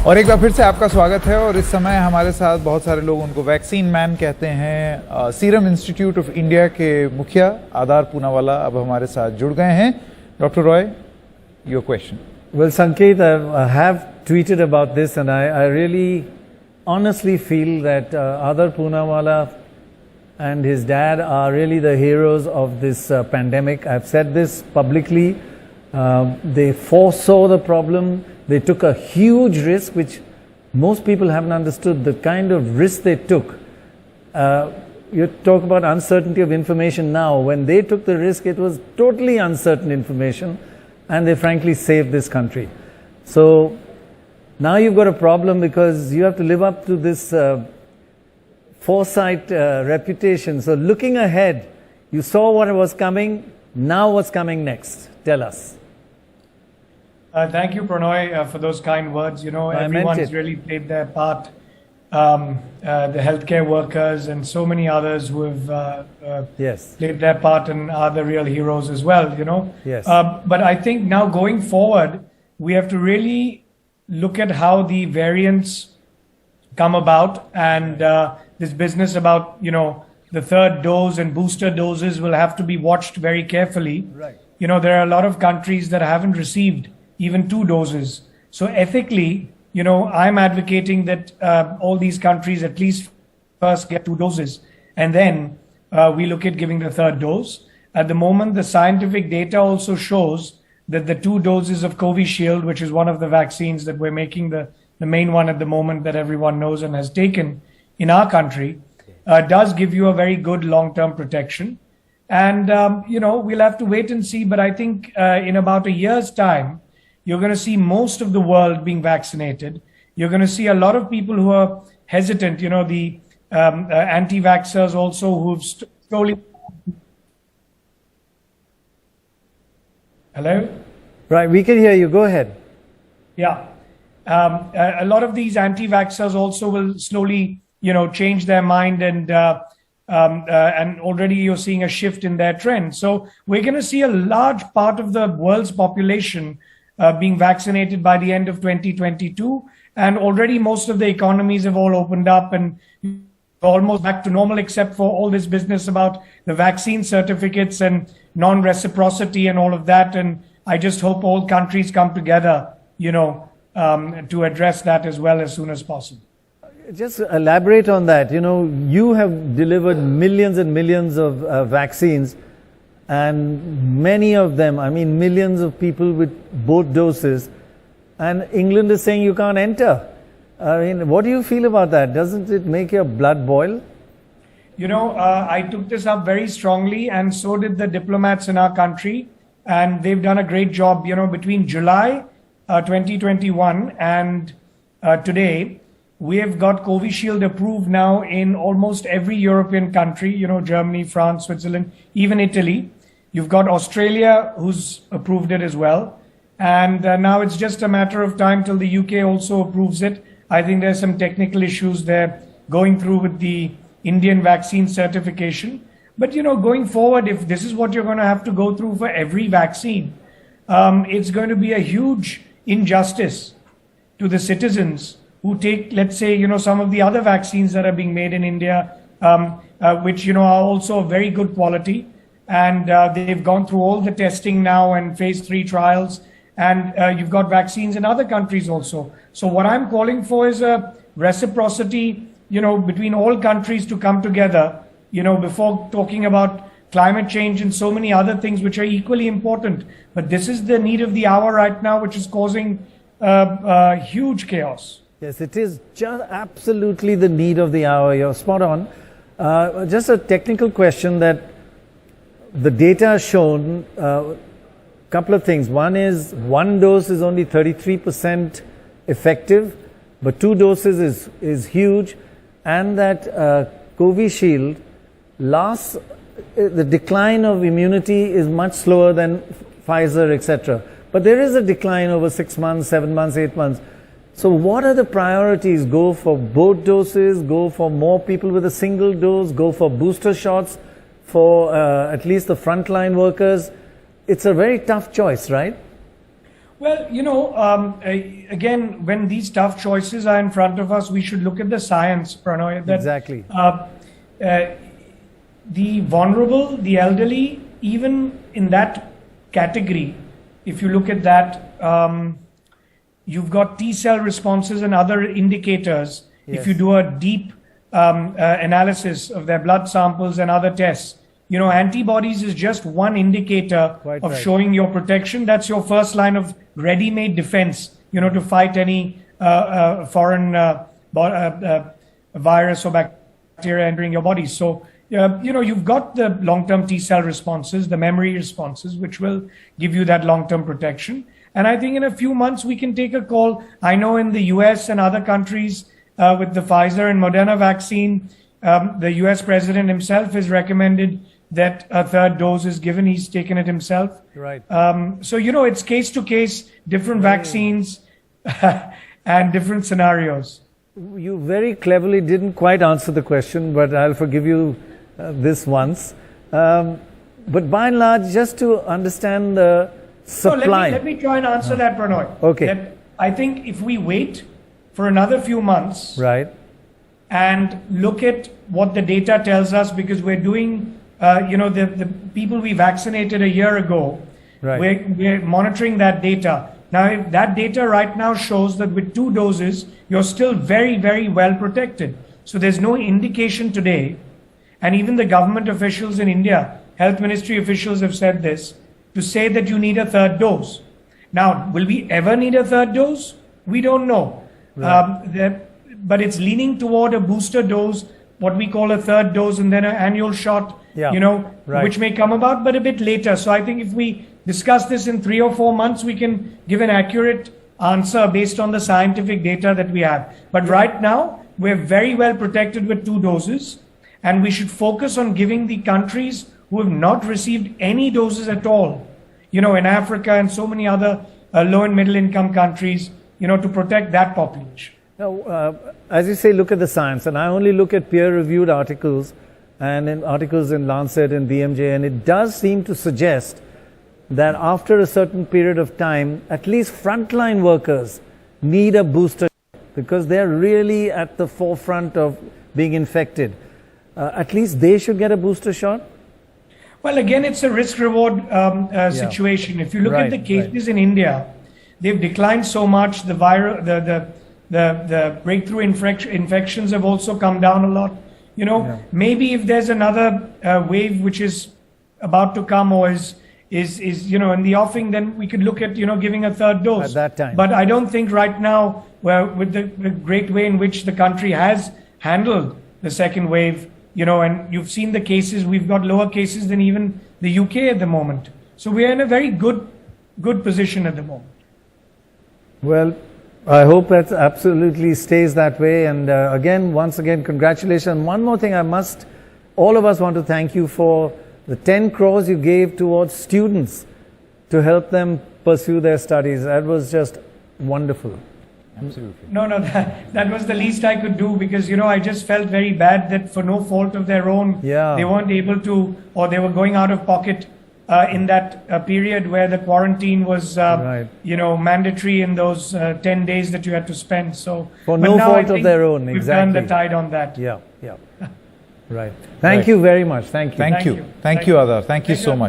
और एक बार फिर से आपका स्वागत है। और इस समय हमारे साथ बहुत सारे लोग उनको वैक्सीन मैन कहते हैं, सीरम इंस्टीट्यूट ऑफ इंडिया के मुखिया आदार पूनावाला अब हमारे साथ जुड़ गए हैं। Doctor Roy, your question. Well, Sanket, I have tweeted about this, and I really honestly feel that Adar Poonawala and his dad are really the heroes of this pandemic. I've said this publicly. They foresaw the problem. They took a huge risk, which most people haven't understood, the kind of risk they took. You talk about uncertainty of information now. When they took the risk, it was totally uncertain information, and they frankly saved this country. So now you've got a problem because you have to live up to this foresight reputation. So looking ahead, you saw what was coming. Now what's coming next? Tell us. Thank you, Pranoy, for those kind words. You know, everyone's really played their part. The healthcare workers and so many others who have played their part and are the real heroes as well, you know. Yes. But I think now going forward, we have to really look at how the variants come about, and this business about, you know, the third dose and booster doses will have to be watched very carefully. Right. You know, there are a lot of countries that haven't received even 2 doses. So ethically, you know, I'm advocating that all these countries at least first get 2 doses, and then we look at giving the third dose. At the moment, the scientific data also shows that the 2 doses of Covishield, which is one of the vaccines that we're making the main one at the moment that everyone knows and has taken in our country, does give you a very good long-term protection. And, you know, we'll have to wait and see. But I think in about a year's time, you're going to see most of the world being vaccinated. You're going to see a lot of people who are hesitant, you know, the anti-vaxxers also who've slowly... Hello? Right, we can hear you. Go ahead. Yeah. A lot of these anti-vaxxers also will slowly, you know, change their mind, and already you're seeing a shift in their trend. So we're going to see a large part of the world's population being vaccinated by the end of 2022. And already most of the economies have all opened up and almost back to normal, except for all this business about the vaccine certificates and non-reciprocity and all of that. And I just hope all countries come together, you know, to address that as well as soon as possible. Just elaborate on that. You know, you have delivered millions and millions of vaccines, and many of them, I mean millions of people with both doses, and England is saying you can't enter. I mean, what do you feel about that? Doesn't it make your blood boil? You know, I took this up very strongly, and so did the diplomats in our country, and they've done a great job. You know, between July 2021 and today, we have got Covishield approved now in almost every European country, you know, Germany, France, Switzerland, even Italy. You've got Australia, who's approved it as well. And now it's just a matter of time till the UK also approves it. I think there's some technical issues they're going through with the Indian vaccine certification. But, you know, going forward, if this is what you're going to have to go through for every vaccine, it's going to be a huge injustice to the citizens who take, let's say, you know, some of the other vaccines that are being made in India, which, you know, are also of very good quality. And they've gone through all the testing now and phase 3 trials. And you've got vaccines in other countries also. So what I'm calling for is a reciprocity, you know, between all countries to come together, you know, before talking about climate change and so many other things which are equally important. But this is the need of the hour right now, which is causing huge chaos. Yes, it is just absolutely the need of the hour. You're spot on. Just a technical question that the data has shown a couple of things. One is 1 dose is only 33% effective, but 2 doses is huge, and that Covishield lasts, the decline of immunity is much slower than Pfizer, etc. But there is a decline over 6 months, 7 months, 8 months. So what are the priorities? Go for both doses, go for more people with a single dose, go for booster shots for at least the frontline workers. It's a very tough choice, right? Well, again, when these tough choices are in front of us, we should look at the science, Pranoy. That, Exactly. The vulnerable, the elderly, even in that category, if you look at that, you've got T cell responses and other indicators. Yes. If you do a deep analysis of their blood samples and other tests, antibodies is just one indicator Quite of right. showing your protection. That's your first line of ready-made defense, to fight any foreign virus or bacteria entering your body. So, you've got the long-term T cell responses, the memory responses, which will give you that long-term protection. And I think in a few months we can take a call. I know in the US and other countries with the Pfizer and Moderna vaccine, the US president himself has recommended that a third dose is given. He's taken it himself. Right. So, it's case to case, different vaccines and different scenarios. You very cleverly didn't quite answer the question, but I'll forgive you this once. But by and large, just to understand the So supply. let me try and answer that, Pranoy. Okay. That I think if we wait for another few months Right. and look at what the data tells us, because we're doing, the people we vaccinated a year ago, Right. we're monitoring that data. Now, if that data right now shows that with 2 doses, you're still very, very well protected. So there's no indication today, and even the government officials in India, health ministry officials have said this, to say that you need a third dose. Now, will we ever need a third dose? We don't know. But it's leaning toward a booster dose, what we call a third dose, and then an annual shot, Yeah. Right. which may come about, but a bit later. So I think if we discuss this in 3 or 4 months, we can give an accurate answer based on the scientific data that we have. But right now, we're very well protected with 2 doses, and we should focus on giving the countries who have not received any doses at all, in Africa and so many other low and middle income countries, to protect that population. Now, as you say, look at the science, and I only look at peer-reviewed articles and in articles in Lancet and BMJ, and it does seem to suggest that after a certain period of time, at least frontline workers need a booster because they're really at the forefront of being infected. At least they should get a booster shot? Well, again, it's a risk-reward situation. If you look at the cases in India, they've declined so much. The breakthrough infections have also come down a lot. Maybe if there's another wave which is about to come or is in the offing, then we could look at giving a third dose at that time. But I don't think right now, with the great way in which the country has handled the second wave, and you've seen the cases, we've got lower cases than even the UK at the moment. So we're in a very good position at the moment. Well, I hope that absolutely stays that way. And once again, congratulations. One more thing all of us want to thank you for the 10 crores you gave towards students to help them pursue their studies. That was just wonderful. Absolutely. No, that was the least I could do because, I just felt very bad that for no fault of their own, they weren't able to, or they were going out of pocket in that period where the quarantine was, mandatory in those 10 days that you had to spend. So, for no fault of their own, we've turned the tide on that. Yeah. Right. Thank you very much. Thank you. Thank you, Adar. Thank you so much.